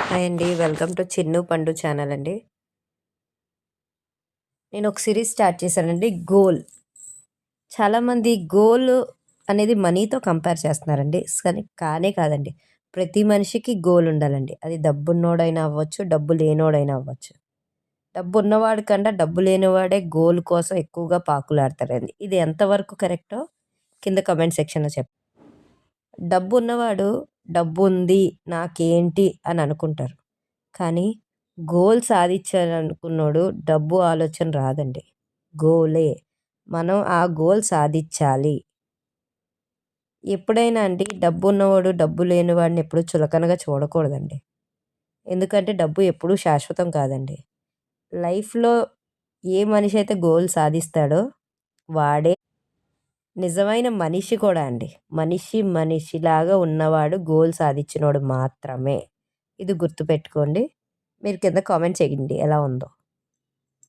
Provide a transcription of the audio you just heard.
Hi అండి. Welcome to Chinnu పండు channel అండి. నేను ఒక సిరీస్ స్టార్ట్ చేశానండి 'గోల్'. చాలామంది గోల్ అనేది మనీతో కంపేర్ చేస్తున్నారండి. కానే కాదండి. ప్రతి మనిషికి గోల్ ఉండాలండి. అది డబ్బున్నోడైనా అవ్వచ్చు, డబ్బు లేనోడైనా అవ్వచ్చు. డబ్బున్నవాడి కన్నా డబ్బు లేనివాడే గోల్ కోసం ఎక్కువగా పాకులాడతారండి. ఇది ఎంతవరకు కరెక్టో కింద కామెంట్ సెక్షన్‌లో డబ్బున్నవాడు డబ్బుంది నాకేంటి అని అనుకుంటారు. కానీ గోల్ సాధించాలనుకున్నోడు డబ్బు ఆలోచన రాదండి. గోలే. మనం ఆ గోల్ సాధించాలి. ఎప్పుడైనా అండి డబ్బున్నవాడు, డబ్బు లేనివాడిని ఎప్పుడు చులకనగా చూడకూడదండి. ఎందుకంటే డబ్బు ఎప్పుడూ శాశ్వతం కాదండి. లైఫ్‌లో ఏ మనిషి అయితే గోల్ సాధిస్తాడో వాడే నిజమైన మనిషి కూడా అండి. మనిషిలాగా ఉన్నవాడు గోల్ సాధిచ్చినోడు మాత్రమే. ఇది గుర్తుపెట్టుకోండి. మీరు కింద కామెంట్ చేయండి ఎలా ఉందో.